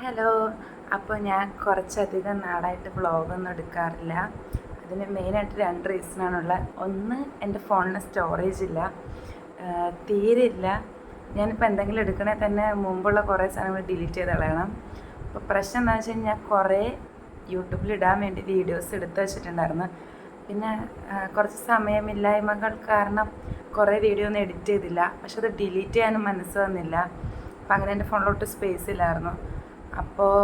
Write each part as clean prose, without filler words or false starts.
Hello. അപ്പോൾ ഞാൻ കുറച്ചധികം നാളായിട്ട് വ്ളോഗൊന്നും എടുക്കാറില്ല. അതിന് മെയിനായിട്ട് 2 റീസണാണുള്ളത്. ഒന്ന്, എൻ്റെ ഫോണിന് സ്റ്റോറേജ് ഇല്ല, തീരെ ഇല്ല. ഞാനിപ്പോൾ എന്തെങ്കിലും എടുക്കണേ തന്നെ മുമ്പുള്ള കുറേ സാധനങ്ങൾ ഡിലീറ്റ് ചെയ്ത് കളയണം. അപ്പോൾ പ്രശ്നം എന്താണെന്ന് വെച്ച് കഴിഞ്ഞാൽ കുറേ യൂട്യൂബിൽ ഇടാൻ വേണ്ടി വീഡിയോസ് എടുത്ത് വെച്ചിട്ടുണ്ടായിരുന്നു. പിന്നെ കുറച്ച് സമയമില്ലായ്മകൾ കാരണം കുറേ വീഡിയോ ഒന്നും എഡിറ്റ് ചെയ്തില്ല. പക്ഷെ അത് ഡിലീറ്റ് ചെയ്യാനും മനസ്സ് വന്നില്ല. അപ്പം അങ്ങനെ എൻ്റെ ഫോണിലോട്ട് സ്പേസ് ഇല്ലായിരുന്നു. അപ്പോൾ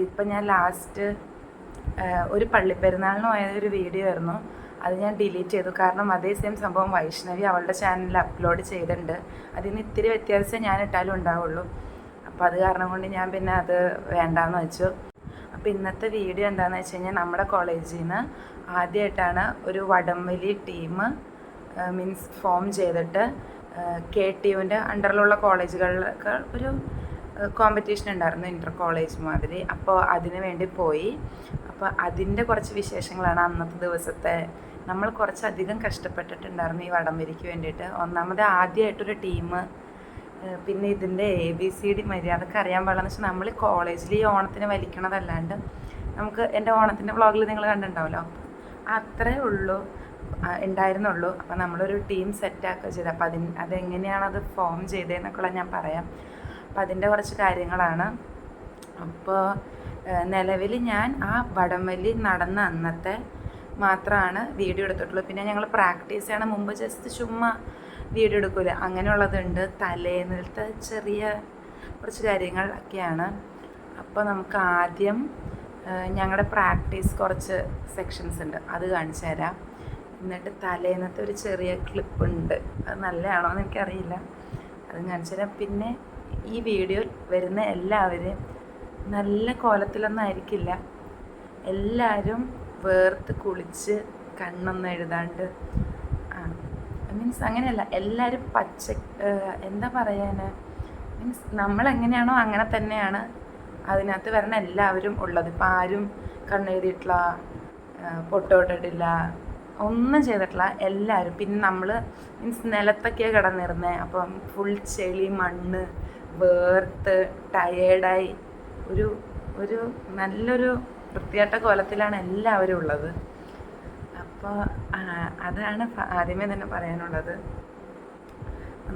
ഇപ്പം ഞാൻ ലാസ്റ്റ് ഒരു പള്ളിപ്പെരുന്നാളിന് പോയൊരു വീഡിയോ ആയിരുന്നു. അത് ഞാൻ ഡിലീറ്റ് ചെയ്തു. കാരണം അതേ സെയിം സംഭവം വൈഷ്ണവി അവളുടെ ചാനലിൽ അപ്ലോഡ് ചെയ്തിട്ടുണ്ട്. അതിന് ഇത്തിരി വ്യത്യാസം ഞാൻ ഇട്ടാലും ഉണ്ടാവുള്ളൂ. അപ്പോൾ അത് കാരണം കൊണ്ട് ഞാൻ പിന്നെ അത് വേണ്ടാന്ന് വെച്ചു. അപ്പോൾ ഇന്നത്തെ വീഡിയോ എന്താണെന്ന് വെച്ച് കഴിഞ്ഞാൽ നമ്മുടെ കോളേജിൽ നിന്ന് ആദ്യമായിട്ടാണ് ഒരു വടംവലി ടീം മീൻസ് ഫോം ചെയ്തിട്ട് KTUവിൻ്റെ അണ്ടറിലുള്ള കോളേജുകളിലൊക്കെ ഒരു കോമ്പറ്റീഷൻ ഉണ്ടായിരുന്നു, ഇൻ്റർ കോളേജ് മാതിരി. അപ്പോൾ അതിന് വേണ്ടി പോയി. അപ്പോൾ അതിൻ്റെ കുറച്ച് വിശേഷങ്ങളാണ് അന്നത്തെ ദിവസത്തെ. നമ്മൾ കുറച്ചധികം കഷ്ടപ്പെട്ടിട്ടുണ്ടായിരുന്നു ഈ വടംവലിക്ക് വേണ്ടിയിട്ട്. ഒന്നാമത് ആദ്യമായിട്ടൊരു ടീം, പിന്നെ ഇതിൻ്റെ ABCD മര്യാദക്ക് അറിയാൻ പാടില്ലെന്ന് വെച്ചാൽ നമ്മൾ കോളേജിൽ ഈ ഓണത്തിന് വലിക്കണതല്ലാണ്ട് നമുക്ക് എൻ്റെ ഓണത്തിൻ്റെ വ്ളോഗിൽ നിങ്ങൾ കണ്ടിട്ടുണ്ടാവല്ലോ, അത്രേ ഉള്ളൂ ഉണ്ടായിരുന്നുള്ളൂ. അപ്പോൾ നമ്മളൊരു ടീം സെറ്റാക്കുക ചെയ്ത്. അപ്പോൾ അതെങ്ങനെയാണത് ഫോം ചെയ്തതെന്നൊക്കെയുള്ള ഞാൻ പറയാം. അപ്പം അതിൻ്റെ കുറച്ച് കാര്യങ്ങളാണ്. അപ്പോൾ നിലവിൽ ഞാൻ ആ വടംവലി നടന്ന അന്നത്തെ മാത്രമാണ് വീഡിയോ എടുത്തിട്ടുള്ളൂ. പിന്നെ ഞങ്ങൾ പ്രാക്ടീസ് ചെയ്യണ മുമ്പ് ജസ്റ്റ് ചുമ്മാ വീഡിയോ എടുക്കില്ല, അങ്ങനെയുള്ളതുണ്ട്. തലേന്നത്തെ ചെറിയ കുറച്ച് കാര്യങ്ങളൊക്കെയാണ്. അപ്പോൾ നമുക്ക് ആദ്യം ഞങ്ങളുടെ പ്രാക്ടീസ് കുറച്ച് സെക്ഷൻസ് ഉണ്ട്, അത് കാണിച്ചു തരാം. എന്നിട്ട് തലേന്നത്തെ ഒരു ചെറിയ ക്ലിപ്പുണ്ട്, അത് നല്ലതാണോ എന്ന് എനിക്കറിയില്ല, അത് കാണിച്ചു തരാം. പിന്നെ ഈ വീഡിയോ വരുന്ന എല്ലാവരും നല്ല കോലത്തിലൊന്നും ആയിരിക്കില്ല. എല്ലാവരും വേർത്ത് കുളിച്ച് കണ്ണൊന്നും എഴുതാണ്ട് മീൻസ് അങ്ങനെയല്ല, എല്ലാവരും എന്താ പറയാൻ, മീൻസ് നമ്മളെങ്ങനെയാണോ അങ്ങനെ തന്നെയാണ് അതിനകത്ത് വരണ എല്ലാവരും ഉള്ളത്. ഇപ്പം ആരും കണ്ണെഴുതിയിട്ടില്ല, പൊട്ടോട്ടിട്ടില്ല, ഒന്നും ചെയ്തിട്ടില്ല എല്ലാവരും. പിന്നെ നമ്മൾ മീൻസ് നിലത്തൊക്കെയാണ് കിടന്നിരുന്നത്. അപ്പം ഫുൾ ചെളി, മണ്ണ്, വേർത്ത് ടയേർഡായി ഒരു നല്ലൊരു വൃത്തിയായിട്ട കോലത്തിലാണ് എല്ലാവരും ഉള്ളത്. അപ്പോൾ അതാണ് ആദ്യമേ തന്നെ പറയാനുള്ളത്.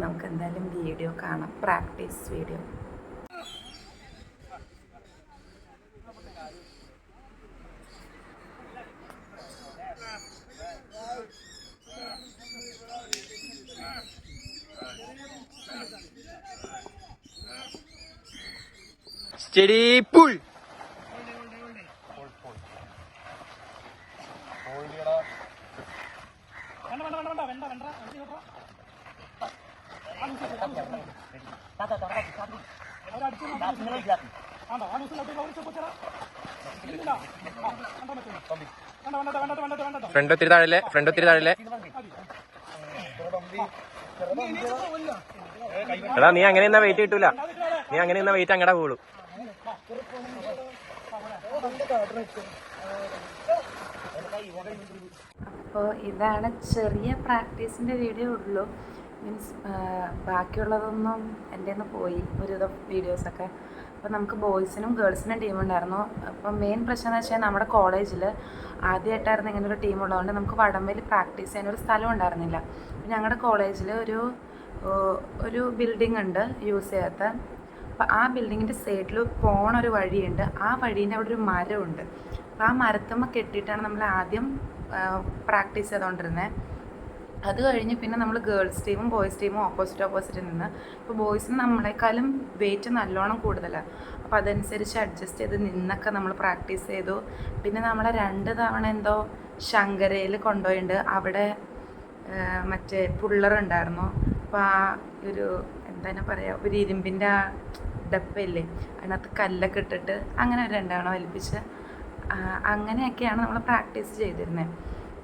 നമുക്ക് എന്തായാലും വീഡിയോ കാണാം, practice video. Steady pull. Front ഒത്തിരി താഴെ. എടാ നീ അങ്ങനെ എന്നാ വെയിറ്റ് കിട്ടൂല, നീ അങ്ങനെ എന്നാ വെയിറ്റ് അങ്ങടെ പോളൂ. അപ്പോൾ ഇതാണ് ചെറിയ പ്രാക്ടീസിൻ്റെ വീഡിയോ ഉള്ളൂ. മീൻസ് ബാക്കിയുള്ളതൊന്നും എൻ്റെ നിന്ന് പോയി ഒരുവിധം വീഡിയോസൊക്കെ. അപ്പോൾ നമുക്ക് ബോയ്സിനും ഗേൾസിനും ടീമുണ്ടായിരുന്നു. അപ്പം മെയിൻ പ്രശ്നം എന്ന് വെച്ചാൽ നമ്മുടെ കോളേജിൽ ആദ്യമായിട്ടായിരുന്നു ഇങ്ങനെ ഒരു ടീം ഉള്ളതുകൊണ്ട് നമുക്ക് വടംവലി പ്രാക്ടീസ് ചെയ്യാനൊരു സ്ഥലം ഉണ്ടായിരുന്നില്ല. ഞങ്ങളുടെ കോളേജിൽ ഒരു ബിൽഡിംഗ് ഉണ്ട് യൂസ് ചെയ്യാത്ത. അപ്പോൾ ആ ബിൽഡിങ്ങിൻ്റെ സൈഡിൽ പോണൊരു വഴിയുണ്ട്. ആ വഴീൻ്റെ അവിടെ ഒരു മരമുണ്ട്. അപ്പോൾ ആ മരത്തുമ്മ കെട്ടിയിട്ടാണ് നമ്മൾ ആദ്യം പ്രാക്ടീസ് ചെയ്തുകൊണ്ടിരുന്നത്. അത് കഴിഞ്ഞ് പിന്നെ നമ്മൾ ഗേൾസ് ടീമും ബോയ്സ് ടീമും ഓപ്പോസിറ്റ് നിന്ന്. അപ്പോൾ ബോയ്സിന് നമ്മളെക്കാളും വെയിറ്റ് നല്ലോണം കൂടുതലാണ്. അപ്പോൾ അതനുസരിച്ച് അഡ്ജസ്റ്റ് ചെയ്ത് നിന്നൊക്കെ നമ്മൾ പ്രാക്ടീസ് ചെയ്തു. പിന്നെ നമ്മളെ 2 തവണ എന്തോ ശങ്കരയിൽ കൊണ്ടുപോയിട്ടുണ്ട്. അവിടെ മറ്റേ പുള്ളറുണ്ടായിരുന്നു. അപ്പോൾ ആ ഒരു എന്താണ് പറയുക, ഒരു ഇരുമ്പിൻ്റെ ആ ഡപ്പയില്ലേ, അതിനകത്ത് കല്ലൊക്കെ ഇട്ടിട്ട് അങ്ങനെ ഒരു 2 തവണ വലിപ്പിച്ച് അങ്ങനെയൊക്കെയാണ് നമ്മൾ പ്രാക്ടീസ് ചെയ്തിരുന്നത്.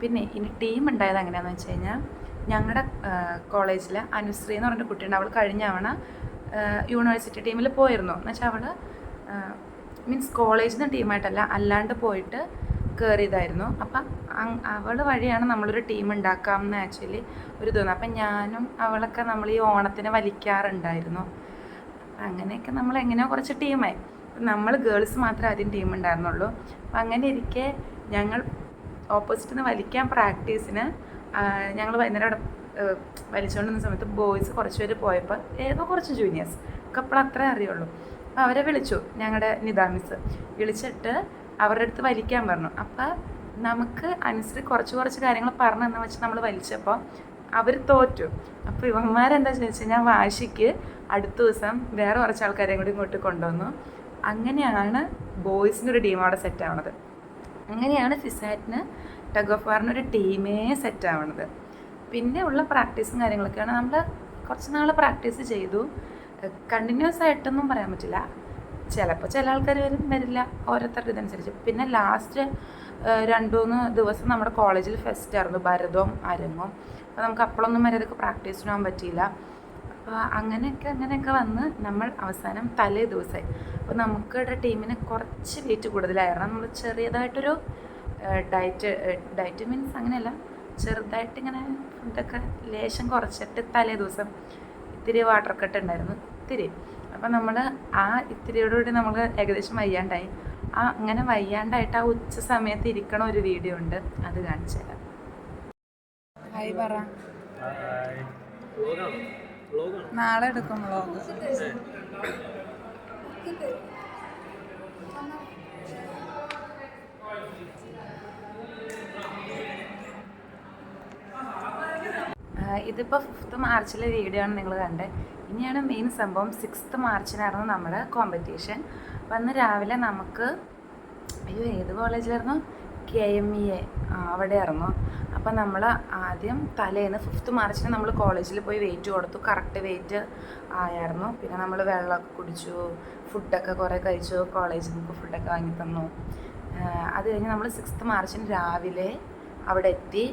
പിന്നെ ഇനി ടീം ഉണ്ടായത് എങ്ങനെയാണെന്ന് വെച്ച് കഴിഞ്ഞാൽ, ഞങ്ങളുടെ കോളേജിൽ അനുശ്രീ എന്ന് പറഞ്ഞൊരു കുട്ടിയുണ്ട്. അവൾ കഴിഞ്ഞ തവണ യൂണിവേഴ്സിറ്റി ടീമിൽ പോയിരുന്നു. എന്ന് വെച്ചാൽ അവൾ മീൻസ് കോളേജിൽ നിന്ന് ടീമായിട്ടല്ല, അല്ലാണ്ട് പോയിട്ട് കയറിയതായിരുന്നു. അപ്പം അവൾ വഴിയാണ് നമ്മളൊരു ടീം ഉണ്ടാക്കാമെന്ന് ആക്ച്വലി ഒരു തോന്നുന്നു. അപ്പം ഞാനും അവളൊക്കെ നമ്മൾ ഈ ഓണത്തിന് വലിക്കാറുണ്ടായിരുന്നു. അങ്ങനെയൊക്കെ നമ്മൾ എങ്ങനെയോ കുറച്ച് ടീമായി. നമ്മൾ ഗേൾസ് മാത്രമേ ആദ്യം ടീം ഉണ്ടായിരുന്നുള്ളൂ. അപ്പം അങ്ങനെ ഇരിക്കെ ഞങ്ങൾ ഓപ്പോസിറ്റിൽ നിന്ന് വലിക്കാൻ പ്രാക്ടീസിന് ഞങ്ങൾ വൈകുന്നേരം അവിടെ വലിച്ചുകൊണ്ടിരുന്ന സമയത്ത് ബോയ്സ് കുറച്ച് പേര് പോയപ്പോൾ ഏതോ കുറച്ച് ജൂനിയേഴ്സ് ഒക്കെ അപ്പോൾ അത്രേ അറിയുള്ളൂ. അപ്പോൾ അവരെ വിളിച്ചു, ഞങ്ങളുടെ നിതാമിസ് വിളിച്ചിട്ട് അവരുടെ അടുത്ത് വലിക്കാൻ പറഞ്ഞു. അപ്പോൾ നമുക്ക് അനുസരിച്ച് കുറച്ച് കാര്യങ്ങൾ പറഞ്ഞു എന്ന് വെച്ച് നമ്മൾ വലിച്ചപ്പോൾ അവർ തോറ്റു. അപ്പോൾ ഇവന്മാരെന്താ ചോദിച്ചാൽ ഞാൻ വാശിക്ക് അടുത്ത ദിവസം വേറെ കുറച്ച് ആൾക്കാരെയും കൂടി ഇങ്ങോട്ട് കൊണ്ടുവന്നു. അങ്ങനെയാണ് ബോയ്സിൻ്റെ ഒരു ടീം അവിടെ സെറ്റ് ആവണത്. അങ്ങനെയാണ് ഫിസാറ്റിന് ടഗ് ഓഫ് വാറിനൊരു ടീമേ സെറ്റ് ആവണത്. പിന്നെ ഉള്ള പ്രാക്ടീസും കാര്യങ്ങളൊക്കെയാണ്. നമ്മൾ കുറച്ച് നാൾ പ്രാക്ടീസ് ചെയ്തു. കണ്ടിന്യൂസ് ആയിട്ടൊന്നും പറയാൻ പറ്റില്ല. ചിലപ്പോൾ ചില ആൾക്കാർ വരില്ല, ഓരോരുത്തരുടെ ഇതനുസരിച്ച്. പിന്നെ ലാസ്റ്റ് 2-3 ദിവസം നമ്മുടെ കോളേജിൽ ഫെസ്റ്റ് ആയിരുന്നു, ഭരതവും അരങ്ങും. അപ്പോൾ നമുക്ക് അപ്പോഴൊന്നും മര്യാദക്ക് പ്രാക്ടീസിന് പോകാൻ പറ്റിയില്ല. അപ്പോൾ അങ്ങനെയൊക്കെ വന്ന് നമ്മൾ അവസാനം തലേ ദിവസമായി. അപ്പോൾ നമുക്കിവിടെ ടീമിന് കുറച്ച് വെയിറ്റ് കൂടുതലായിരുന്നു. നമ്മൾ ചെറിയതായിട്ടൊരു ഡയറ്റ് മീൻസ് അങ്ങനെയല്ല, ചെറുതായിട്ട് ഇങ്ങനെ ഫുഡൊക്കെ ലേശം കുറച്ചിട്ട് തലേ ദിവസം ഇത്തിരി വാട്ടർ കട്ട് ഉണ്ടായിരുന്നു, ഇത്തിരി. അപ്പം നമ്മൾ ആ ഇത്തിരിയോടുകൂടി നമ്മൾ ഏകദേശം വയ്യാണ്ടായി. അങ്ങനെ വയ്യാണ്ടായിട്ട് ആ ഉച്ച സമയത്ത് ഇരിക്കണ ഒരു വീഡിയോ ഉണ്ട്, അത് കാണിച്ചു തരാം. ഹായ് പറ. നാളെ എടുക്കും വ്ളോഗ്. ഇതിപ്പോൾ 5th മാർച്ചിലെ വീഡിയോ ആണ് നിങ്ങൾ കണ്ടത്. ഇനിയാണ് മെയിൻ സംഭവം. 6th മാർച്ചിനായിരുന്നു നമ്മുടെ കോമ്പറ്റീഷൻ. വന്ന് രാവിലെ നമുക്ക് ഏത് കോളേജിലായിരുന്നു? KMEA അവിടെ ആയിരുന്നു. അപ്പം നമ്മൾ ആദ്യം തലേന്ന് 5th മാർച്ചിന് നമ്മൾ കോളേജിൽ പോയി വെയിറ്റ് കൊടുത്തു. കറക്റ്റ് വെയിറ്റ് ആയിരുന്നു. പിന്നെ നമ്മൾ വെള്ളമൊക്കെ കുടിച്ചു, ഫുഡൊക്കെ കുറേ കഴിച്ചു. കോളേജിൽ നമുക്ക് ഫുഡൊക്കെ വാങ്ങി തന്നു. അത് കഴിഞ്ഞ് നമ്മൾ 6th മാർച്ചിന് രാവിലെ അവിടെ എത്തി.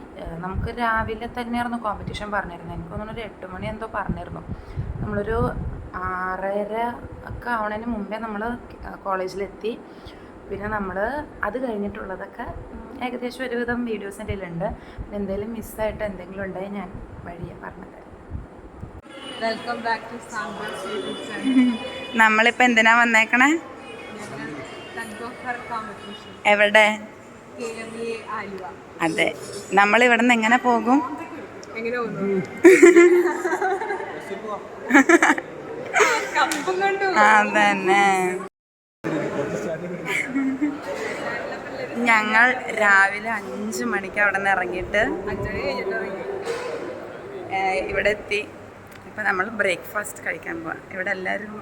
നമുക്ക് രാവിലെ തന്നെയായിരുന്നു കോമ്പറ്റീഷൻ പറഞ്ഞിരുന്നത്. എനിക്ക് തോന്നുന്നു ഒരു 8 മണി എന്തോ പറഞ്ഞിരുന്നു. നമ്മളൊരു 6:30 ഒക്കെ ആവണതിന് മുമ്പേ നമ്മൾ കോളേജിലെത്തി. പിന്നെ നമ്മൾ അത് കഴിഞ്ഞിട്ടുള്ളതൊക്കെ ഏകദേശം ഒരുവിധം വീഡിയോസ് എൻ്റെ കയ്യിലുണ്ട്. പിന്നെ എന്തെങ്കിലും മിസ്സായിട്ട് എന്തെങ്കിലും ഉണ്ടെങ്കിൽ ഞാൻ വഴിയെ പറഞ്ഞത്. Welcome back to Sampas YouTube channel. നമ്മളിപ്പോൾ എന്തിനാ വന്നേക്കണേ? എവിടെ? അതെ, നമ്മൾ ഇവിടെ നിന്ന് എങ്ങനെ പോകും? അതന്നെ. ഞങ്ങൾ രാവിലെ 5 മണിക്ക് അവിടെ നിന്ന് ഇറങ്ങിയിട്ട് ഇവിടെ എത്തി. ഇപ്പം നമ്മൾ ബ്രേക്ക്ഫാസ്റ്റ് കഴിക്കാൻ പോവാം. ഇവിടെ എല്ലാവരും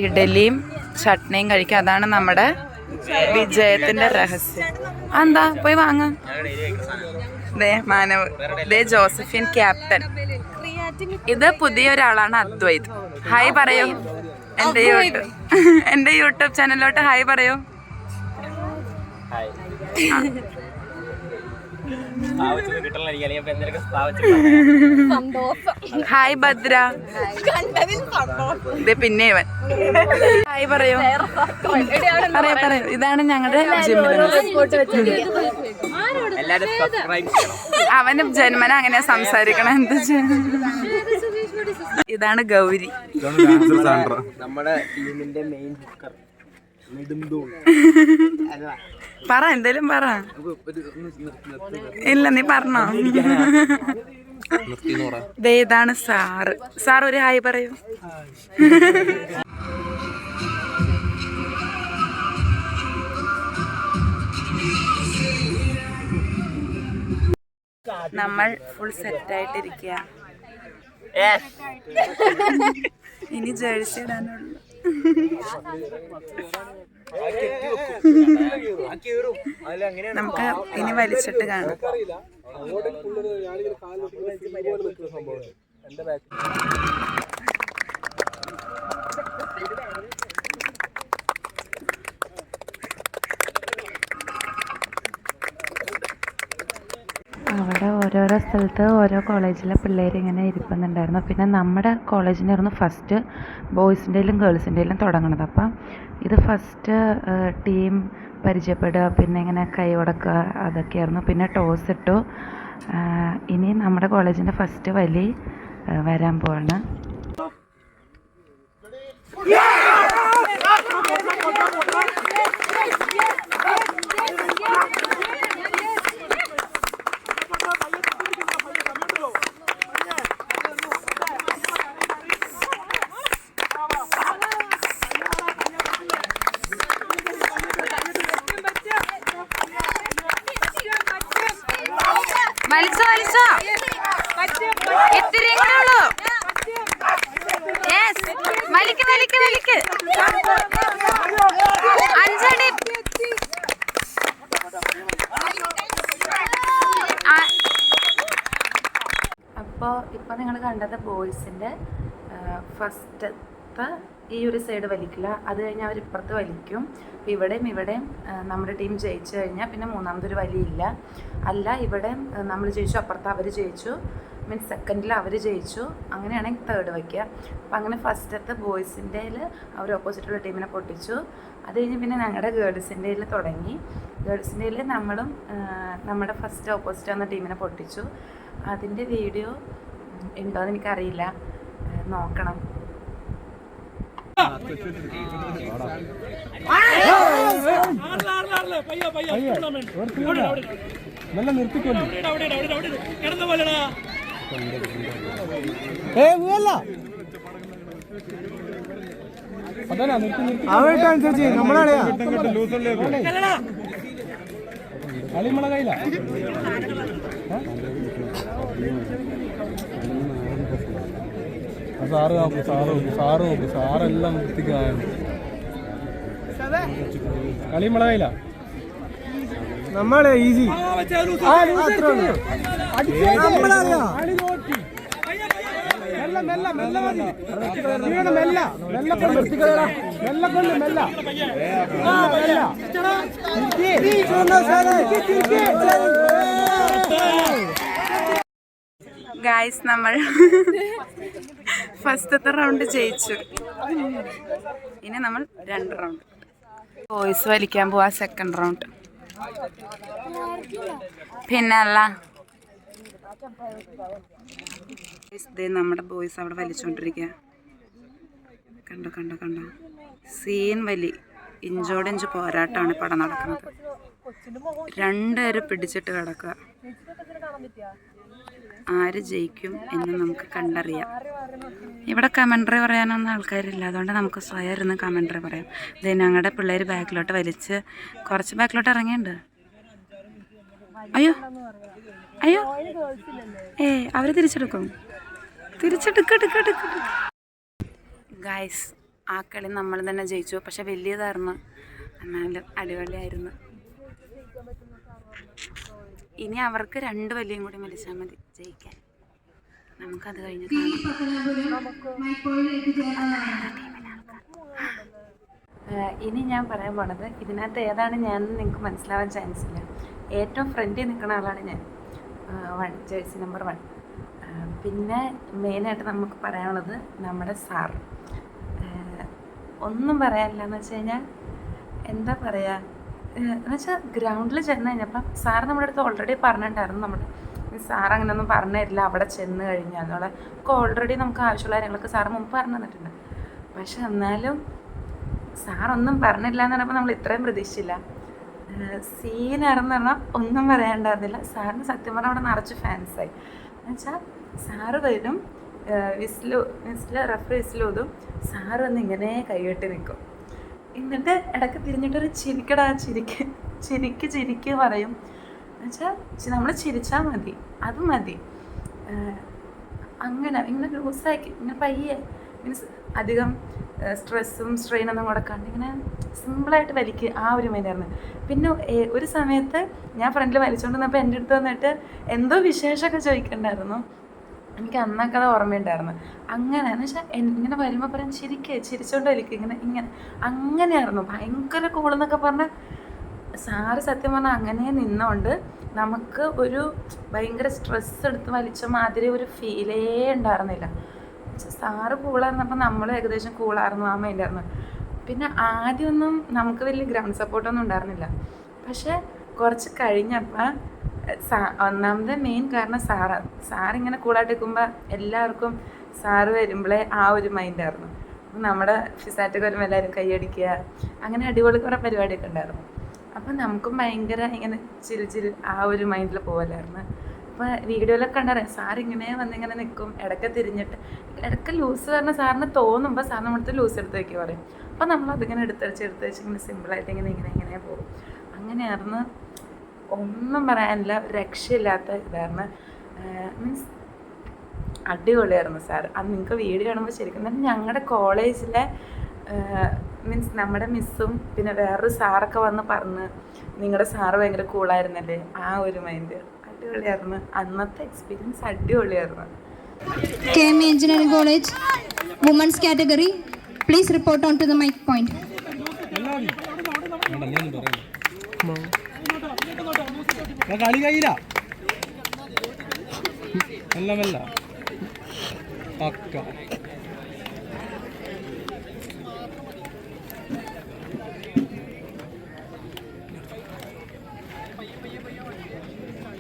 ഇഡലിയും ചട്നിയും കഴിക്കുക. അതാണ് നമ്മുടെ വിജയത്തിന്റെ രഹസ്യം. എന്താ പോയി വാങ്ങാം. ദേ മാനവ്, ദേ ജോസഫിൻ ക്യാപ്റ്റൻ. ഇത് പുതിയൊരാളാണ് അദ്വൈത്. ഹായ് പറയൂ. എൻ്റെ യൂട്യൂബ് ചാനലിലോട്ട് ഹായ് പറയൂ. ഹായ് ഭദ്ര. ഇത് പിന്നെ ഇവൻ ഹായ് പറയൂ. പറയൂ. ഇതാണ് ഞങ്ങളുടെ അവന് ജന്മന അങ്ങനെ സംസാരിക്കണം. എന്താ ഇതാണ് ഗൗരി, നമ്മുടെ ടീമിന്റെ മെയിൻ കുക്കർ. പറ, എന്തേലും പറ. ഇല്ല, നീ പറഞ്ഞോ. ഇതാണ് സാറ്. സാർ ഒരു ഹായ് പറയൂ. നമ്മൾ ഫുൾ സെറ്റായിട്ടിരിക്കുക. ഇനി ജേഴ്സി ഇടാനുള്ളൂ. നമുക്ക് ഇനി വലിച്ചിട്ട് കാണാം. അവിടെ ഓരോരോ സ്ഥലത്ത് ഓരോ കോളേജിലെ പിള്ളേർ ഇങ്ങനെ ഇരിക്കുന്നുണ്ടായിരുന്നു. പിന്നെ നമ്മുടെ കോളേജിനായിരുന്നു ഫസ്റ്റ് ബോയ്സിൻ്റെയിലും ഗേൾസിൻ്റെയിലും തുടങ്ങണത്. അപ്പം ഇത് ഫസ്റ്റ് ടീം പരിചയപ്പെടുക, പിന്നെ ഇങ്ങനെ കൈ കൊടുക്കുക, അതൊക്കെയായിരുന്നു. പിന്നെ ടോസ് ഇട്ടു. ഇനി നമ്മുടെ കോളേജിൻ്റെ ഫസ്റ്റ് വലി വരാൻ പോവാണ്. വലിച്ചോ വലിച്ചോ, ഇത്തിരിയും കൂടെ ഉള്ളൂ. യെസ്, വലിക്ക് വലിക്ക് വലിക്ക്. 5 അടി. അപ്പോൾ ഇപ്പോൾ നിങ്ങൾ കണ്ടത് ബോയ്സിൻ്റെ ഫസ്റ്റത്തെ ഈ ഒരു സൈഡ് വലിക്കില്ല, അത് കഴിഞ്ഞാൽ അവർ ഇപ്പുറത്ത് വലിക്കും. ഇവിടെയും നമ്മുടെ ടീം ജയിച്ചു കഴിഞ്ഞാൽ പിന്നെ മൂന്നാമതൊരു വലിയില്ല. അല്ല, ഇവിടെ നമ്മൾ ജയിച്ചു, അപ്പുറത്ത് അവർ ജയിച്ചു, മീൻസ് സെക്കൻഡിൽ അവർ ജയിച്ചു, അങ്ങനെയാണെങ്കിൽ തേർഡ് വയ്ക്കുക. അപ്പം അങ്ങനെ ഫസ്റ്റത്തെ ബോയ്സിൻ്റെയിൽ അവർ ഓപ്പോസിറ്റുള്ള ടീമിനെ പൊട്ടിച്ചു. അത് കഴിഞ്ഞ് പിന്നെ ഞങ്ങളുടെ ഗേൾസിൻ്റെയിൽ തുടങ്ങി. ഗേൾസിൻ്റെയിൽ നമ്മളും നമ്മുടെ ഫസ്റ്റ് ഓപ്പോസിറ്റ് വന്ന ടീമിനെ പൊട്ടിച്ചു. അതിൻ്റെ വീഡിയോ ഉണ്ടോയെന്ന് എനിക്കറിയില്ല, നോക്കണം. അവനുസരിച്ച് നമ്മളെ അളിമള കയ്യില സാറ് നോക്കും, സാറെല്ലാം വൃത്തിക്കാണ്. കളിമള കയ്യില നമ്മളെ ഈസി ഗായ്സ്, നമ്മൾ ഫസ്റ്റത്തെ റൗണ്ട് ജയിച്ചു. ഇനി നമ്മൾ 2 റൗണ്ട് ബോയ്സ് വലിക്കാൻ പോവാ. സെക്കൻഡ് റൗണ്ട് പിന്നല്ല. നമ്മുടെ ബോയ്സ് അവിടെ വലിച്ചോണ്ടിരിക്കുക. കണ്ടോ സീൻ വലി, ഇഞ്ചോടിഞ്ച് പോരാട്ടമാണ് ഇപ്പോൾ നടക്കുന്നത്. 2 പേര് പിടിച്ചിട്ട് കിടക്കുക. ആര് ജയിക്കും എന്ന് നമുക്ക് കണ്ടറിയാം. ഇവിടെ കമൻട്രി പറയാനൊന്നും ആൾക്കാരില്ല, അതുകൊണ്ട് നമുക്ക് സ്വയം ഇരുന്ന് കമൻട്രി പറയാം. ഇത് ഞങ്ങളുടെ പിള്ളേർ ബാക്കിലോട്ട് വലിച്ച് കുറച്ച് ബാക്കിലോട്ട് ഇറങ്ങിയിട്ടുണ്ട്. അയ്യോ അവർ തിരിച്ചെടുക്കും. ഗായ്സ്, ആ കളി നമ്മൾ തന്നെ ജയിച്ചു. പക്ഷെ വലിയതായിരുന്നു, എന്നാലും അടിപൊളിയായിരുന്നു. ഇനി അവർക്ക് 2 വലിയും കൂടി വലിച്ചാൽ മതി ജയിക്കാൻ. നമുക്കത് കഴിഞ്ഞ് ഇനി ഞാൻ പറയാൻ പോണത്, ഇതിനകത്ത് ഏതാണ് ഞാൻ നിങ്ങൾക്ക് മനസ്സിലാവാൻ ചാൻസ് ഇല്ല. ഏറ്റവും ഫ്രണ്ടിൽ നിൽക്കുന്ന ആളാണ് ഞാൻ, 1 ജേഴ്സി നമ്പർ 1. പിന്നെ മെയിനായിട്ട് നമുക്ക് പറയാനുള്ളത് നമ്മുടെ സാർ. ഒന്നും പറയാനില്ല എന്ന് വെച്ച് കഴിഞ്ഞാൽ, എന്താ പറയുക എന്നുവെച്ചാൽ ഗ്രൗണ്ടിൽ ചെന്ന് കഴിഞ്ഞപ്പം സാർ നമ്മുടെ അടുത്ത് ഓൾറെഡി പറഞ്ഞിട്ടുണ്ടായിരുന്നു. നമ്മൾ സാർ അങ്ങനെയൊന്നും പറഞ്ഞു തരില്ല അവിടെ ചെന്ന് കഴിഞ്ഞാൽ, അതുപോലെ ഒക്കെ ഓൾറെഡി നമുക്ക് ആവശ്യമുള്ള കാര്യങ്ങളൊക്കെ സാറ് മുമ്പ് പറഞ്ഞു തന്നിട്ടുണ്ട്. പക്ഷെ എന്നാലും സാറൊന്നും പറഞ്ഞില്ല എന്ന് പറഞ്ഞപ്പോൾ നമ്മൾ ഇത്രയും പ്രതീക്ഷിച്ചില്ല. സീനാണെന്ന് പറഞ്ഞാൽ ഒന്നും പറയാനുണ്ടായിരുന്നില്ല. സാറിന് സത്യം പറഞ്ഞാൽ അവിടെ നിറച്ച് ഫാൻസായി. എന്നുവെച്ചാൽ സാറ് വരും, റെഫറി വിസിലൂതും, സാറ് വന്ന് ഇങ്ങനെ കൈകെട്ടി നിൽക്കും. എന്നിട്ട് ഇടയ്ക്ക് തിരിഞ്ഞിട്ടൊരു ചിരിക്ക് പറയും. എന്നുവെച്ചാൽ നമ്മൾ ചിരിച്ചാൽ മതി, അത് മതി. ഇങ്ങനെ ലൂസാക്കി ഇങ്ങനെ പയ്യെ, മീൻസ് അധികം സ്ട്രെസ്സും സ്ട്രെയിനൊന്നും കൊടുക്കാണ്ട് ഇങ്ങനെ സിമ്പിളായിട്ട് വലിക്കുക, ആ ഒരു മൈൻഡായിരുന്നു. പിന്നെ ഒരു സമയത്ത് ഞാൻ ഫ്രണ്ടിൽ വലിച്ചുകൊണ്ട് വന്നപ്പോൾ എൻ്റെ അടുത്ത് വന്നിട്ട് എന്തോ വിശേഷമൊക്കെ ചോദിക്കണ്ടായിരുന്നു. എനിക്ക് അന്നൊക്കെ അത് ഓർമ്മയുണ്ടായിരുന്നു. അങ്ങനെ എന്ന് വെച്ചാൽ ഇങ്ങനെ വരുമ്പോൾ പറയാൻ ചിരിച്ചോണ്ട് വലിക്കുക, ഇങ്ങനെ അങ്ങനെയായിരുന്നു. ഭയങ്കര കൂളെന്നൊക്കെ പറഞ്ഞാൽ സാറ് സത്യം പറഞ്ഞാൽ അങ്ങനെ നിന്നുകൊണ്ട് നമുക്ക് ഒരു ഭയങ്കര സ്ട്രെസ് എടുത്ത് വലിച്ച മാതിരി ഒരു ഫീലേ ഉണ്ടായിരുന്നില്ല. സാറ് കൂളായിരുന്നപ്പോൾ നമ്മൾ ഏകദേശം കൂളായിരുന്നു, ആ മൈൻഡായിരുന്നു. പിന്നെ ആദ്യമൊന്നും നമുക്ക് വലിയ ഗ്രൗണ്ട് സപ്പോർട്ടൊന്നും ഉണ്ടായിരുന്നില്ല. പക്ഷേ കുറച്ച് കഴിഞ്ഞപ്പോൾ ഒന്നാമത്തെ മെയിൻ കാരണം സാറിങ്ങനെ കൂളായിട്ട് നിൽക്കുമ്പോൾ എല്ലാവർക്കും സാറ് വരുമ്പോഴേ ആ ഒരു മൈൻഡായിരുന്നു. നമ്മുടെ ഫിസാറ്റൊക്കെ വരുമ്പോൾ എല്ലാവരും കൈയടിക്കുക, അങ്ങനെ അടിപൊളി കുറേ പരിപാടിയൊക്കെ ഉണ്ടായിരുന്നു. അപ്പം നമുക്കും ഭയങ്കര ഇങ്ങനെ ചിൽ ആ ഒരു മൈൻഡിൽ പോകലായിരുന്നു. അപ്പോൾ വീഡിയോയിലൊക്കെ കണ്ടറിയാം, സാറിങ്ങനെ വന്നിങ്ങനെ നിൽക്കും, ഇടയ്ക്ക് തിരിഞ്ഞിട്ട് ഇടയ്ക്ക് ലൂസ് പറഞ്ഞാൽ സാറിന് തോന്നുമ്പോൾ സാർ നമ്മളടുത്ത് ലൂസ് എടുത്ത് വയ്ക്കുക പറയും. അപ്പോൾ നമ്മളതിങ്ങനെ എടുത്ത് വെച്ച് ഇങ്ങനെ സിമ്പിളായിട്ട് ഇങ്ങനെ പോകും. അങ്ങനെയായിരുന്നു. ഒന്നും പറയാനില്ല, രക്ഷയില്ലാത്ത ഇതായിരുന്നു. മീൻസ് അടിപൊളിയായിരുന്നു സാർ. അത് നിങ്ങൾക്ക് വീഡിയോ കാണുമ്പോൾ ശരിക്കും തന്നെ ഞങ്ങളുടെ കോളേജിലെ മീൻസ് നമ്മുടെ മിസ്സും പിന്നെ വേറൊരു സാറൊക്കെ വന്ന് പറഞ്ഞ് നിങ്ങളുടെ സാറ് ഭയങ്കര കൂളായിരുന്നല്ലേ, ആ ഒരു മൈൻഡ് അടിപൊളിയായിരുന്നു. അന്നത്തെ എക്സ്പീരിയൻസ് അടിപൊളിയായിരുന്നു. KM Engineering College, Women's Category. Please report on to the mic point. കളി കയ്യില മെല്ലെ മെല്ലെ പക്ക.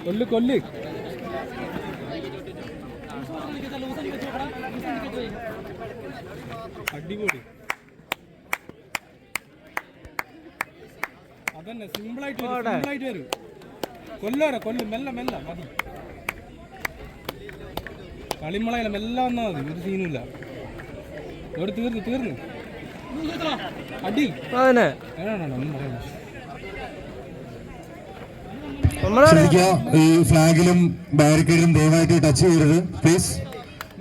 കൊല്ല് കൊല്ല്. അടിപൊളി. അതന്നെ സിമ്പിളായിട്ട് വരും. കൊല്ലോരെ കൊല്ലും, മെല്ലെ മെല്ലെ മതി. കളിമളയില മെല്ലെ വന്നാൽ മതി, ഒരു സീനുമില്ല. ഇവിടെ തീർന്നു അടി. ഒന്നും പറയാ. ഈ ഫ്ലാഗിലും ബാരിക്കേഡിലും ദയവായിട്ട് ടച്ച് ചെയ്യരുത് പ്ലീസ്.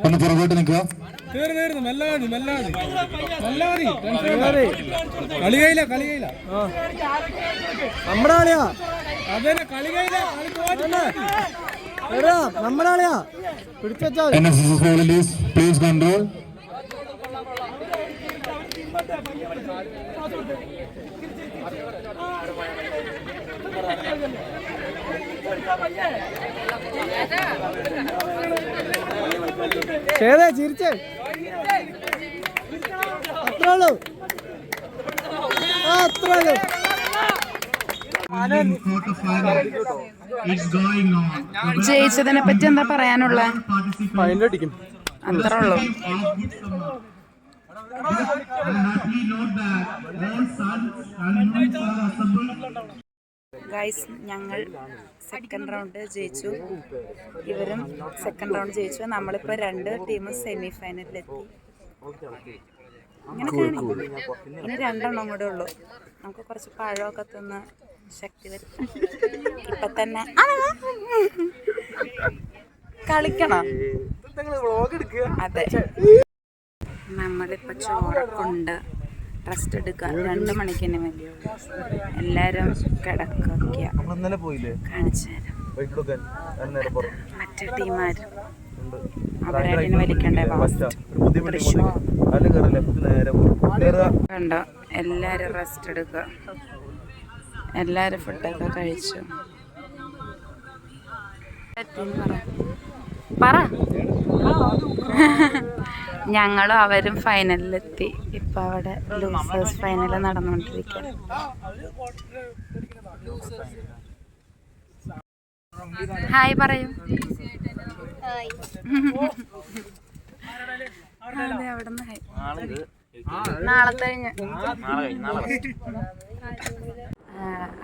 ഒന്ന് പുറകോട്ട് നിൽക്കുക. തീർന്നു മെല്ലെ കളി കയ്യില നമ്മുടെ ആളിയാ. അതന്നെ കളി കയ്യില. നമ്മുടെ ആളിയാ. പിടിച്ചാ പ്ലീസ് കൺട്രോൾ. ചിരിച്ചേ അത്രേ ഉള്ളൂ. ജയിച്ചതിനെ പറ്റി എന്താ പറയാനുള്ള? അത്രേ ഉള്ളൂ. ഗൈസ്, ഞങ്ങൾ സെക്കൻഡ് റൗണ്ട് ജയിച്ചു, ഇവരും സെക്കൻഡ് റൗണ്ട് ജയിച്ചു. നമ്മളിപ്പോൾ 2 ടീമും സെമി ഫൈനലിലെത്തി. അങ്ങനെയൊക്കെയാണ്. ഇനി 2 എണ്ണം കൂടെ ഉള്ളൂ. നമുക്ക് കുറച്ച് പഴമൊക്കെ തിന്ന് ശക്തി വരുത്താം. ഇപ്പം തന്നെ കളിക്കണം. അതെ, നമ്മളിപ്പോൾ ചോറൊക്കെ റെസ്റ്റ് എടുക്കുക. 2 മണിക്ക് തന്നെ മതിയുള്ളൂ. എല്ലാവരും കിടക്കുക. കാണിച്ചു തരാം. മറ്റേ ടീമാർ അവരായിട്ട് വലിക്കണ്ടേ കണ്ടോ. എല്ലാവരും റെസ്റ്റ് എടുക്കുക. എല്ലാവരും ഫുഡൊക്കെ കഴിച്ചു. പറ. ഞങ്ങളും അവരും ഫൈനലിലെത്തി. ഇപ്പം അവിടെ ലൂസേഴ്സ് ഫൈനൽ നടന്നുകൊണ്ടിരിക്കുക. ഹായ് പറയൂ. അതെ, അവിടെ നിന്ന് ഹായ്. നാളെ കഴിഞ്ഞ്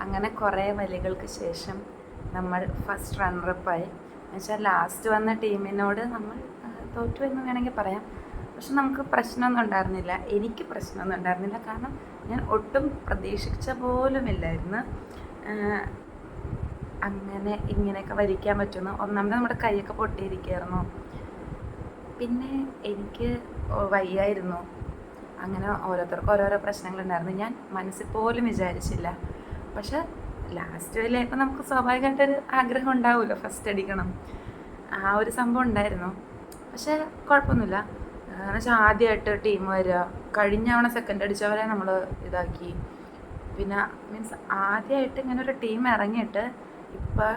അങ്ങനെ കുറേ വലികൾക്ക് ശേഷം നമ്മൾ ഫസ്റ്റ് റണ്ണറപ്പായി. എന്നുവെച്ചാൽ ലാസ്റ്റ് വന്ന ടീമിനോട് നമ്മൾ തോറ്റു എന്ന് വേണമെങ്കിൽ പറയാം. പക്ഷെ നമുക്ക് പ്രശ്നമൊന്നും ഉണ്ടായിരുന്നില്ല. എനിക്ക് പ്രശ്നമൊന്നും ഉണ്ടായിരുന്നില്ല. കാരണം ഞാൻ ഒട്ടും പ്രതീക്ഷിച്ച പോലുമില്ലായിരുന്നു അങ്ങനെ ഇങ്ങനെയൊക്കെ വരിക്കാൻ പറ്റുന്നു. ഒന്നാമത് നമ്മുടെ കൈയൊക്കെ പൊട്ടിയിരിക്കുകയായിരുന്നു. പിന്നെ എനിക്ക് വയ്യായിരുന്നു. അങ്ങനെ ഓരോരുത്തർക്കും ഓരോരോ പ്രശ്നങ്ങളുണ്ടായിരുന്നു. ഞാൻ മനസ്സിൽ പോലും വിചാരിച്ചില്ല. പക്ഷെ ലാസ്റ്റ് വരെയായപ്പോൾ നമുക്ക് സ്വാഭാവികമായിട്ടൊരു ആഗ്രഹം ഉണ്ടാവുമല്ലോ, ഫസ്റ്റ് അടിക്കണം. ആ ഒരു സംഭവം ഉണ്ടായിരുന്നു. പക്ഷേ കുഴപ്പമൊന്നുമില്ല. എന്നുവെച്ചാൽ ആദ്യമായിട്ട് ടീം വരിക, കഴിഞ്ഞ തവണ സെക്കൻഡ് അടിച്ചവരെ നമ്മൾ ഇതാക്കി. പിന്നെ മീൻസ് ആദ്യമായിട്ട് ഇങ്ങനെ ഒരു ടീം ഇറങ്ങിയിട്ട് ഇപ്പം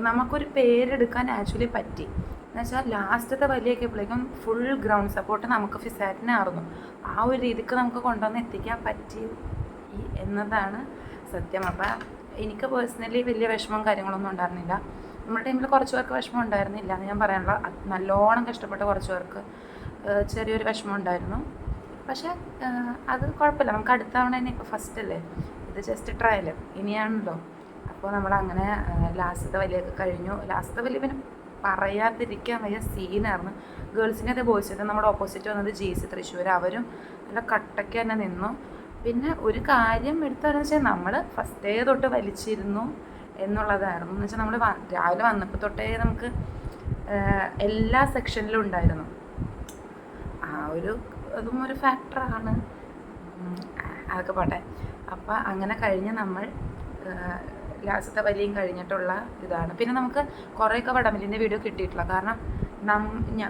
നമുക്കൊരു പേരെടുക്കാൻ ആക്ച്വലി പറ്റി. എന്നുവെച്ചാൽ ലാസ്റ്റത്തെ വലിയൊക്കെപ്പോഴേക്കും ഫുൾ ഗ്രൗണ്ട് സപ്പോർട്ട് നമുക്ക് ഫിസാറ്റിനായിരുന്നു. ആ ഒരു രീതിക്ക് നമുക്ക് കൊണ്ടുവന്ന് എത്തിക്കാൻ പറ്റി എന്നതാണ് സത്യം. അപ്പം എനിക്ക് പേഴ്സണലി വലിയ വിഷമവും കാര്യങ്ങളൊന്നും ഉണ്ടായിരുന്നില്ല. നമ്മുടെ ടീമിൽ കുറച്ച് പേർക്ക് വിഷമം ഉണ്ടായിരുന്നില്ല എന്ന് ഞാൻ പറയാനുള്ള. നല്ലോണം കഷ്ടപ്പെട്ട കുറച്ച് പേർക്ക് ചെറിയൊരു വിഷമം ഉണ്ടായിരുന്നു. പക്ഷേ അത് കുഴപ്പമില്ല. നമുക്ക് അടുത്ത തവണ തന്നെ ഇപ്പോൾ ഫസ്റ്റ് അല്ലേ, ഇത് ജസ്റ്റ് ട്രയൽ ഇനിയാണല്ലോ. അപ്പോൾ നമ്മളങ്ങനെ ലാസ്റ്റത്തെ വലിയൊക്കെ കഴിഞ്ഞു. ലാസ്റ്റത്തെ വലിയ പിന്നെ പറയാതിരിക്കാൻ വലിയ സീനായിരുന്നു. ഗേൾസിൻ്റെ അതേ ബോയ്സിൻ്റെ നമ്മുടെ ഓപ്പോസിറ്റ് വന്നത് GC തൃശ്ശൂർ. അവരും നല്ല കട്ടയ്ക്ക് തന്നെ നിന്നു. പിന്നെ ഒരു കാര്യം എടുത്തെന്ന് വെച്ചാൽ നമ്മൾ ഫസ്റ്റേ തൊട്ട് വലിച്ചിരുന്നു. എന്നുള്ളതായിരുന്നു. എന്ന് വെച്ചാൽ നമ്മൾ രാവിലെ വന്നപ്പോൾ തൊട്ടേ നമുക്ക് എല്ലാ സെക്ഷനിലും ഉണ്ടായിരുന്നു. അതും ഒരു ഫാക്ടറാണ്. അതൊക്കെ പോട്ടെ. അപ്പം അങ്ങനെ കഴിഞ്ഞ് നമ്മൾ ലാസ്റ്റത്തെ വലിയും കഴിഞ്ഞിട്ടുള്ള ഇതാണ്. പിന്നെ നമുക്ക് കുറേയൊക്കെ വടംവലിൻ്റെ വീഡിയോ കിട്ടിയിട്ടില്ല. കാരണം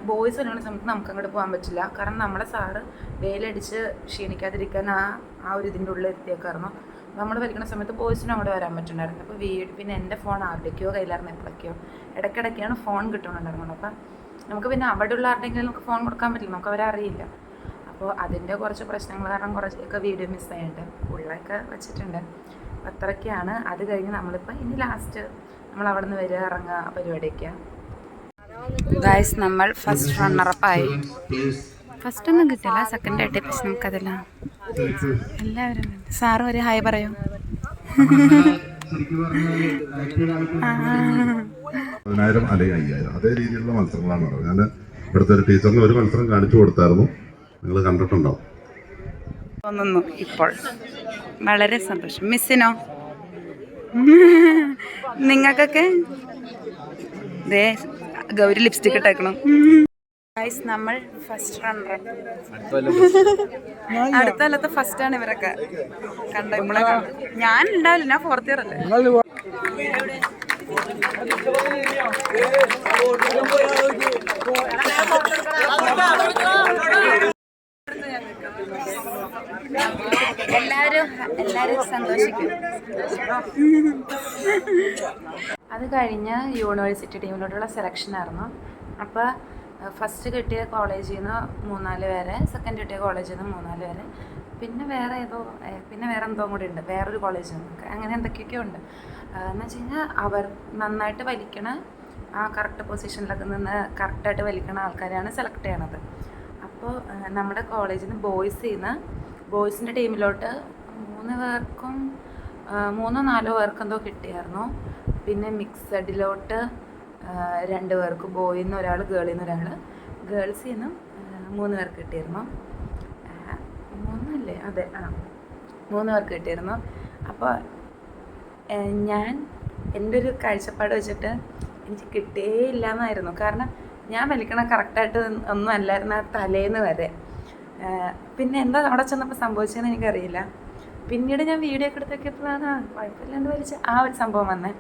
ബോയ്സ് വരുന്ന സമയത്ത് നമുക്ക് അങ്ങോട്ട് പോകാൻ പറ്റില്ല. കാരണം നമ്മുടെ സാറ് വെയിലടിച്ച് ക്ഷീണിക്കാതിരിക്കാൻ ആ ഒരു ഇതിൻ്റെ ഉള്ളിൽ എത്തിയേക്കായിരുന്നു. നമ്മൾ വലിക്കുന്ന സമയത്ത് ബോയ്സിനും അങ്ങോട്ട് വരാൻ പറ്റുന്നുണ്ടായിരുന്നു. അപ്പോൾ പിന്നെ എൻ്റെ ഫോൺ ആരുടെയൊക്കെയോ കയ്യിലായിരുന്നു, എപ്പോഴൊക്കെയോ ഇടയ്ക്കിടയ്ക്കാണ് ഫോൺ കിട്ടുന്നുണ്ടായിരുന്നുള്ളൂ. അപ്പം നമുക്ക് പിന്നെ അവിടെയുള്ള ആരുടെയെങ്കിലും നമുക്ക് ഫോൺ കൊടുക്കാൻ പറ്റില്ല, നമുക്ക് അവരെ അറിയില്ല. അപ്പോൾ അതിൻ്റെ കുറച്ച് പ്രശ്നങ്ങൾ കാരണം കുറച്ചൊക്കെ വീഡിയോ മിസ്സായിട്ടുണ്ട്, ഉള്ളൊക്കെ വെച്ചിട്ടുണ്ട്. അത്രയ്ക്കാണ്. അത് കഴിഞ്ഞ് നമ്മളിപ്പോൾ ഇനി ലാസ്റ്റ് നമ്മൾ അവിടെ നിന്ന് വരിക ഇറങ്ങുക പരിപാടിയൊക്കെയാണ്. ഗായ്സ്, നമ്മൾ ഫസ്റ്റ് റണ്ണറപ്പായി. ഫസ്റ്റ് ഒന്നും കിട്ടില്ല, സെക്കൻഡ് ആയിട്ട്. പക്ഷെ നമുക്കതല്ല, എല്ലാവരും സാറ് ഒരു ഹായ് പറയൂ. 10,000 അല്ലെങ്കിൽ 5,000 അതേ രീതിയിലുള്ള മത്സരങ്ങളാണ് പറഞ്ഞത്. ഞാൻ ഇവിടുത്തെ ഒരു ടീച്ചറിന് ഒരു മത്സരം കാണിച്ചു കൊടുത്തായിരുന്നു, നിങ്ങൾ കണ്ടിട്ടുണ്ടാവും. തോന്നുന്നു ഇപ്പോൾ. വളരെ സന്തോഷം. മിസ്സിനോ? നിങ്ങൾക്കൊക്കെ ദേ ഗൗരി ലിപ്സ്റ്റിക് ഇട്ടേക്കണം. നമ്മൾ ഫസ്റ്റ് റണ്ണർ. അടുത്ത കൊല്ലത്തെ ഫസ്റ്റ് ആണ് ഇവരൊക്കെ. കണ്ടോ ഇപ്പോഴെ ഞാൻ ഉണ്ടാവില്ല, ഞാൻ 4th ഇയർ അല്ലേ. എല്ലാവരും സന്തോഷിക്കും. അത് കഴിഞ്ഞ് യൂണിവേഴ്സിറ്റി ടീമിലോട്ടുള്ള സെലക്ഷൻ ആയിരുന്നു. അപ്പോൾ ഫസ്റ്റ് കിട്ടിയ കോളേജിൽ നിന്ന് 3-4 പേരെ, സെക്കൻഡ് കിട്ടിയ കോളേജിൽ നിന്ന് 3-4 പേരെ, പിന്നെ വേറെ എന്തോ കൂടി ഉണ്ട്, വേറൊരു കോളേജിൽ നിന്ന്. അങ്ങനെ എന്തൊക്കെയൊക്കെയോ ഉണ്ട്. എന്ന് വെച്ച് കഴിഞ്ഞാൽ അവർ നന്നായിട്ട് വലിക്കണ ആ കറക്റ്റ് പൊസിഷനിലൊക്കെ നിന്ന് കറക്റ്റായിട്ട് വലിക്കണ ആൾക്കാരെയാണ് സെലക്ട് ചെയ്യണത്. അപ്പോൾ നമ്മുടെ കോളേജിൽ നിന്ന് ബോയ്സിൻ്റെ ടീമിലോട്ട് 3-4 പേർക്ക് എന്തോ കിട്ടിയായിരുന്നു. പിന്നെ മിക്സഡിലോട്ട് 2 പേർക്ക്, ബോയിൽ നിന്ന് ഒരാൾ, ഗേളിൽ നിന്ന് ഒരാൾ, ഗേൾസിൽ നിന്നും 3 പേർക്ക് കിട്ടിയിരുന്നു. 3 പേർക്ക് കിട്ടിയിരുന്നു. അപ്പോൾ എൻ്റെ ഒരു കാഴ്ചപ്പാട് വെച്ചിട്ട് എനിക്ക് കിട്ടിയേ ഇല്ല എന്നായിരുന്നു. കാരണം ഞാൻ വലിക്കണ കറക്റ്റായിട്ട് ഒന്നും അല്ലായിരുന്നു ആ തലേന്ന് വരെ. പിന്നെ എന്താ അവിടെ ചെന്നപ്പോൾ സംഭവിച്ചതെന്ന് എനിക്കറിയില്ല. പിന്നീട് ഞാൻ വീഡിയോ ഒക്കെ എടുത്ത് നോക്കിയപ്പോഴാണ് കുഴപ്പമില്ലാണ്ട് വലിച്ച ആ ഒരു സംഭവം വന്നത്.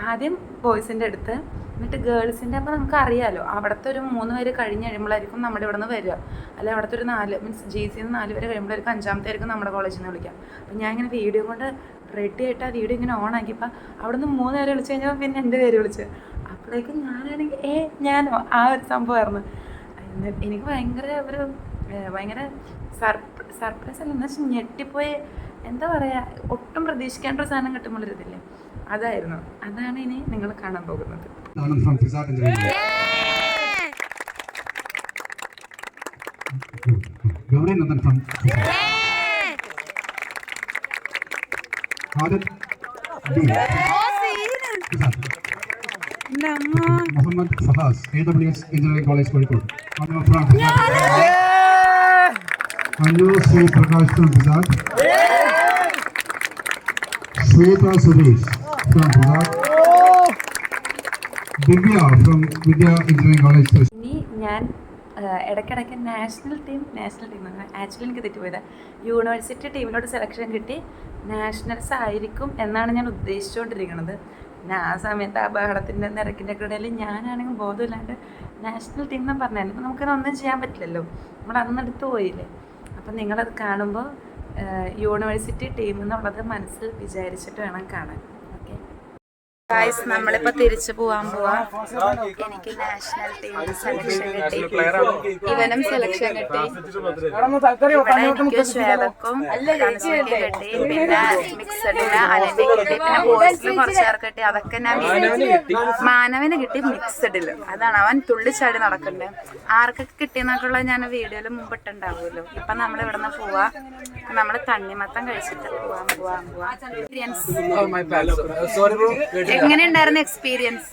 ആദ്യം ബോയ്സിൻ്റെ അടുത്ത്, എന്നിട്ട് ഗേൾസിൻ്റെ. അപ്പോൾ നമുക്കറിയാമല്ലോ അവിടുത്തെ ഒരു 3 പേര് കഴിഞ്ഞ് കഴിയുമ്പോഴായിരിക്കും നമ്മുടെ ഇവിടെ നിന്ന് വരിക. അല്ലെങ്കിൽ അവിടുത്തെ ഒരു 4 മീൻസ് GC നിന്ന് 4 പേര് കഴിയുമ്പോഴായിരിക്കും 5ാമത്തെ ആയിരിക്കും നമ്മുടെ കോളേജിൽ നിന്ന് വിളിക്കാം. അപ്പം ഞാൻ ഇങ്ങനെ വീഡിയോ കൊണ്ട് റെഡി ആയിട്ട് ആ വീഡിയോ ഇങ്ങനെ ഓൺ ആക്കിയപ്പോൾ അവിടെ നിന്ന് 3 പേരെ വിളിച്ച് കഴിഞ്ഞപ്പോൾ പിന്നെ എൻ്റെ പേര് വിളിച്ച്. അപ്പോഴേക്കും ഞാനാണെങ്കിൽ ഞാനോ ആ ഒരു സംഭവമായിരുന്നു. എനിക്ക് ഭയങ്കര സർപ്രൈസ് അല്ല, എന്ന് വെച്ചാൽ ഞെട്ടിപ്പോയി. എന്താ പറയുക, ഒട്ടും പ്രതീക്ഷിക്കേണ്ട ഒരു സാധനം കിട്ടുമ്പോഴൊരിതില്ലേ, അതായിരുന്നു. അതാണ് ഇനി നിങ്ങൾ കാണാൻ പോകുന്നത്. Muhammad Fahas, AWS engineering college Kozhikode. Anu Sri Prakash from Gujarat. Shweta Suresh from Gujarat. Divya from Vidya Engineering College. ഇനി ഞാൻ ഇടയ്ക്കിടയ്ക്ക് നാഷണൽ ടീം ആക്ച്വലി എനിക്ക് തെറ്റിപ്പോയത്. യൂണിവേഴ്സിറ്റി ടീമിലോട്ട് സെലക്ഷൻ കിട്ടി നാഷണൽസ് ആയിരിക്കും എന്നാണ് ഞാൻ ഉദ്ദേശിച്ചുകൊണ്ടിരിക്കുന്നത്. പിന്നെ ആ സമയത്ത് ആ ബഹളത്തിൻ്റെ നിരക്കിൻ്റെ ഒക്കെ ഇടയിൽ ഞാനാണെങ്കിൽ ബോധമില്ലാണ്ട് നാഷണൽ ടീം എന്ന് പറഞ്ഞായിരുന്നു. നമുക്കതൊന്നും ചെയ്യാൻ പറ്റില്ലല്ലോ, നമ്മൾ അന്നെടുത്ത് പോയില്ലേ. അപ്പം നിങ്ങളത് കാണുമ്പോൾ യൂണിവേഴ്സിറ്റി ടീം എന്നുള്ളത് മനസ്സിൽ വിചാരിച്ചിട്ട് വേണം കാണാൻ. ഓക്കെ ഗായ്സ്, നമ്മളിപ്പോൾ തിരിച്ചു പോകാൻ പോവാം. എനിക്ക് നാഷണൽ ടീം സെലക്ഷൻ കിട്ടി, ഇവനും സെലക്ഷൻ കിട്ടി, എനിക്ക് ശ്വേതക്കും കിട്ടി, പിന്നെ മിക്സഡിന് അലനെ കിട്ടി, പിന്നെ ബോയ്സിൽ കുറച്ച് പേർക്ക് കിട്ടി. അതൊക്കെ ഞാൻ മാനവന് കിട്ടി മിക്സഡിൽ. അതാണ് അവൻ തുള്ളിച്ചാടി നടക്കണ്ടേ. ആർക്കൊക്കെ കിട്ടിയെന്നൊക്കെയുള്ള ഞാൻ വീഡിയോയിൽ മുമ്പിട്ടുണ്ടാവുമല്ലോ. ഇപ്പം നമ്മൾ ഇവിടെ നിന്ന് പോവാ, നമ്മൾ തണ്ണിമത്തം കഴിച്ചിട്ട് പോവാൻ. എങ്ങനെയുണ്ടായിരുന്നു എക്സ്പീരിയൻസ്?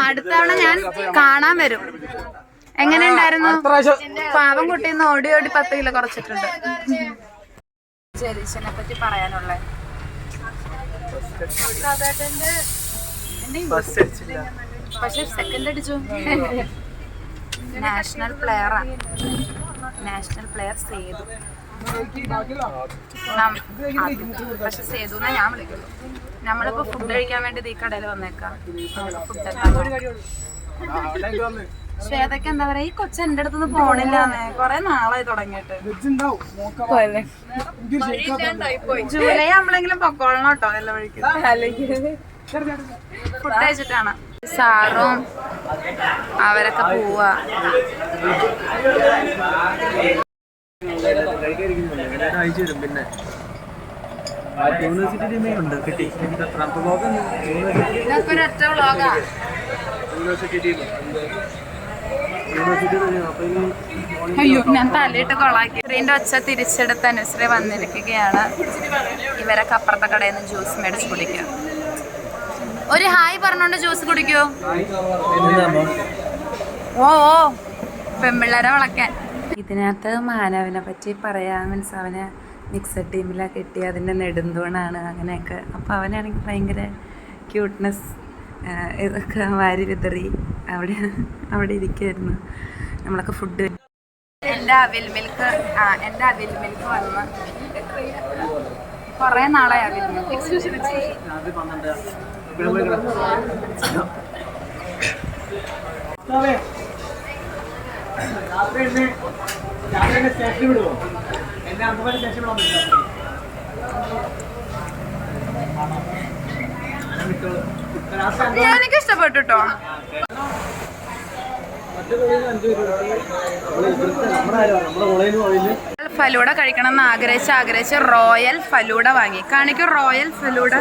അടുത്ത തവണ ഞാൻ കാണാൻ വരും. എങ്ങനെയുണ്ടായിരുന്നു? പാവം കുട്ടിന്ന് ഓടി 10 കിലോ കുറച്ചിട്ടുണ്ട്. ജലീഷനെ പറ്റി പറയാനുള്ളത് പക്ഷെ സെക്കൻഡ് അടിച്ചു. നാഷണൽ പ്ലെയറാണ്. National player Sethu. പക്ഷെ സേതു എന്നാ ഞാൻ വിളിക്കുള്ളൂ. നമ്മളിപ്പോ ഫുഡ് കഴിക്കാൻ വേണ്ടി ഈ കടയിൽ വന്നേക്കാം. ഫുഡ് ശ്വേതക്ക് എന്താ പറയാ, ഈ കൊച്ചു എന്റെ അടുത്തുനിന്ന് പോണില്ലാന്നേ കൊറേ നാളായി തുടങ്ങിയിട്ട്. ജൂലൈ ആവുമ്പോഴെങ്കിലും പൊക്കോളണം കേട്ടോ എല്ലാ വഴിക്കും. ഫുഡ് കഴിച്ചിട്ടാണ് സാറും അവരൊക്കെ പോവാ. പിന്നെ യൂണിവേഴ്സിറ്റി ടീമേ ഉണ്ട് കിട്ടി. ഇതൊക്കെ ഒരൊറ്റ വ്ളോഗാ. യൂണിവേഴ്സിറ്റി ടീം അയ്യോ ഞാൻ തലയിട്ട് കൊളാക്കി. ഇതിന്റെ ഒച്ച തിരിച്ചെടുത്ത് അനുസരിച്ച് വന്നിരിക്കുകയാണ്. ഇവരൊക്കെ അപ്പുറത്തെ കടയിൽ നിന്ന് ജ്യൂസ് മേടിച്ച് കുടിക്കുക. ഒരു ഹായ് പറഞ്ഞോണ്ട് ജ്യൂസ് കുടിക്കോ? ഓ പെമ്പിള്ളേരെ വളയ്ക്കാൻ. ഇതിനകത്ത് മാനവനെ പറ്റി പറയാൻ മീൻസ് അവനെ മിക്സഡ് ടീമിലാണ് കിട്ടി. അതിൻ്റെ നെടുന്തൂണാണ് അങ്ങനെയൊക്കെ. അപ്പോൾ അവനാണെങ്കിൽ ഭയങ്കര ക്യൂട്ട്നെസ് ഇതൊക്കെ വാരി വിതറി അവിടെ ഇരിക്കുമായിരുന്നു. നമ്മളൊക്കെ ഫുഡ് എൻ്റെ അവിൽ മിൽക്ക് വന്ന് കുറേ നാളായി അവിൽ മിൽക്ക്. എനിക്ക് ഇഷ്ടപ്പെട്ടു കേട്ടോ. ഫലൂഡ കഴിക്കണം എന്ന് ആഗ്രഹിച്ച് റോയൽ ഫലൂഡ വാങ്ങി. കാണിക്കും റോയൽ ഫലൂഡ.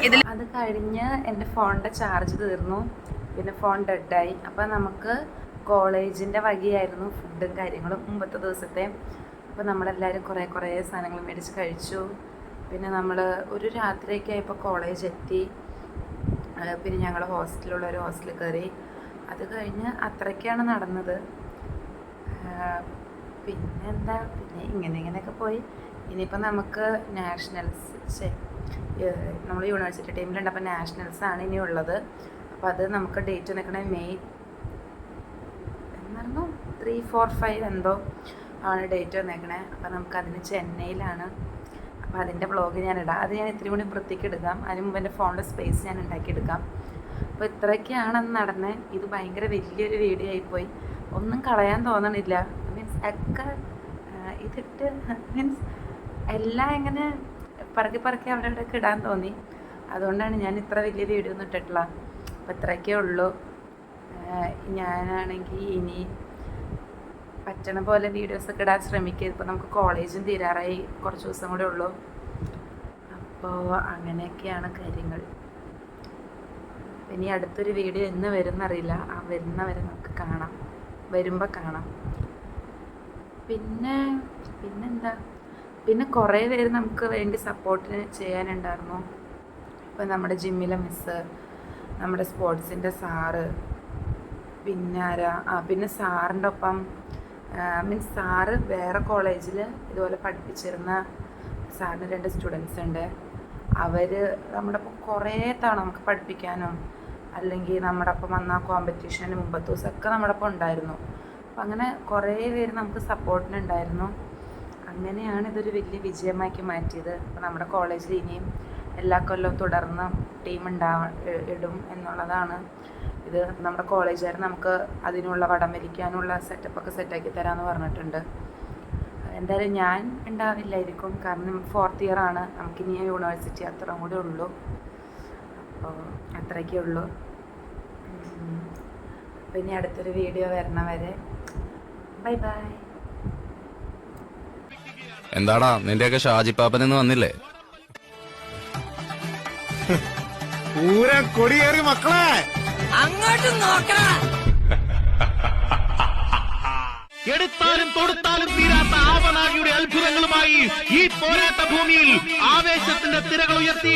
ഇതിൽ അത് കഴിഞ്ഞ് എൻ്റെ ഫോണിൻ്റെ ചാർജ് തീർന്നു. പിന്നെ ഫോൺ ഡെഡായി. അപ്പം നമുക്ക് കോളേജിൻ്റെ വകയായിരുന്നു ഫുഡും കാര്യങ്ങളും മുമ്പത്തെ ദിവസത്തെ. അപ്പോൾ നമ്മളെല്ലാവരും കുറേ സാധനങ്ങൾ മേടിച്ച് കഴിച്ചു. പിന്നെ നമ്മൾ ഒരു രാത്രിയൊക്കെ ആയപ്പോൾ കോളേജ് എത്തി. പിന്നെ ഞങ്ങൾ ഹോസ്റ്റലിൽ കയറി. അത് കഴിഞ്ഞ് അത്രയ്ക്കാണ് നടന്നത്. പിന്നെ ഇങ്ങനെയൊക്കെ പോയി. ഇനിയിപ്പോൾ നമുക്ക് നാഷണൽസ് നമ്മൾ യൂണിവേഴ്സിറ്റി ടീമിലുണ്ട്. അപ്പോൾ നാഷണൽസാണ് ഇനിയുള്ളത്. അപ്പോൾ അത് നമുക്ക് ഡേറ്റ് നിൽക്കണേ മെയ് 3, 4, 5 എന്തോ ആണ് ഡേറ്റ് വന്നേക്കണേ. അപ്പോൾ നമുക്കതിന് ചെന്നൈയിലാണ്. അപ്പോൾ അതിൻ്റെ വ്ളോഗ് ഞാൻ ഇടാം. അത് ഞാൻ ഇത്തിരി കൂടി വൃത്തിക്ക് എടുക്കാം. അതിന് മുമ്പ് എൻ്റെ ഫോണിൻ്റെ സ്പേസ് ഞാൻ ഉണ്ടാക്കിയെടുക്കാം. അപ്പോൾ ഇത്രയൊക്കെയാണ് അന്ന് നടന്നത്. ഇത് ഭയങ്കര വലിയൊരു വീഡിയോ ആയിപ്പോയി. ഒന്നും കളയാൻ തോന്നണില്ല. മീൻസ് ഒക്കെ ഇതിട്ട് മീൻസ് എല്ലാം ഇങ്ങനെ പറക്കി അവിടെ ഇടാൻ തോന്നി. അതുകൊണ്ടാണ് ഞാൻ ഇത്ര വലിയ വീഡിയോ ഒന്നും ഇട്ടിട്ടില്ല. അപ്പോൾ ഇത്രയൊക്കെ ഉള്ളൂ. ഞാനാണെങ്കിൽ ഇനി പറ്റണ പോലെ വീഡിയോസൊക്കെ ഇടാൻ ശ്രമിക്കുക. ഇപ്പോൾ നമുക്ക് കോളേജും തീരാറായി. കുറച്ച് ദിവസം കൂടെ ഉള്ളൂ. അപ്പോൾ അങ്ങനെയൊക്കെയാണ് കാര്യങ്ങൾ. ഇനി അടുത്തൊരു വീഡിയോ എന്ന് വരുന്നറിയില്ല. ആ വരുന്നവരെ നമുക്ക് കാണാം. വരുമ്പോൾ കാണാം. പിന്നെന്താ കുറേ പേര് നമുക്ക് വേണ്ടി സപ്പോർട്ടിന് ചെയ്യാനുണ്ടായിരുന്നു. ഇപ്പോൾ നമ്മുടെ ജിമ്മിലെ മിസ്സ്, നമ്മുടെ സ്പോർട്സിൻ്റെ സാറ്, പിന്നെ സാറിൻ്റെ ഒപ്പം മീൻസ് സാറ് വേറെ കോളേജിൽ ഇതുപോലെ പഠിപ്പിച്ചിരുന്ന സാറിന് 2 സ്റ്റുഡൻസ് ഉണ്ട്. അവർ നമ്മുടെ ഒപ്പം കുറേ തവണ നമുക്ക് പഠിപ്പിക്കാനും അല്ലെങ്കിൽ നമ്മുടെ ഒപ്പം വന്ന കോമ്പറ്റീഷന് മുമ്പത്തെ ദിവസമൊക്കെ നമ്മുടെ ഒപ്പം ഉണ്ടായിരുന്നു. അപ്പം അങ്ങനെ കുറേ പേര് നമുക്ക് സപ്പോർട്ടിനുണ്ടായിരുന്നു. അങ്ങനെയാണ് ഇതൊരു വലിയ വിജയമാക്കി മാറ്റിയത്. അപ്പോൾ നമ്മുടെ കോളേജിൽ ഇനിയും എല്ലാ കൊല്ലവും തുടർന്ന് ടീം ഇടും എന്നുള്ളതാണ് ഇത്. നമ്മുടെ കോളേജുകാർ നമുക്ക് അതിനുള്ള വടം വലിക്കാനുള്ള സെറ്റപ്പൊക്കെ സെറ്റാക്കി തരാമെന്ന് പറഞ്ഞിട്ടുണ്ട്. എന്തായാലും ഞാൻ ഉണ്ടാവില്ലായിരിക്കും, കാരണം 4th ഇയർ ആണ്. നമുക്കിനി യൂണിവേഴ്സിറ്റി അത്രയും കൂടെ ഉള്ളൂ. അപ്പോൾ അത്രയൊക്കെ ഉള്ളൂ. അപ്പോൾ ഇനി അടുത്തൊരു വീഡിയോ വരണവരെ ബൈ ബൈ. എന്താടാ നിന്റെയൊക്കെ ഷാജിപ്പാപ്പനെന്ന് വന്നില്ലേ? കൊടിയേറി മക്കളെ അങ്ങോട്ട് നോക്കണം. എടുത്താലും തൊടുത്താലും തീരാത്ത ആവനാഴിയുടെ അത്ഭുതങ്ങളുമായി ഈ പോരാട്ട ഭൂമിയിൽ ആവേശത്തിന്റെ തിരകൾ ഉയർത്തി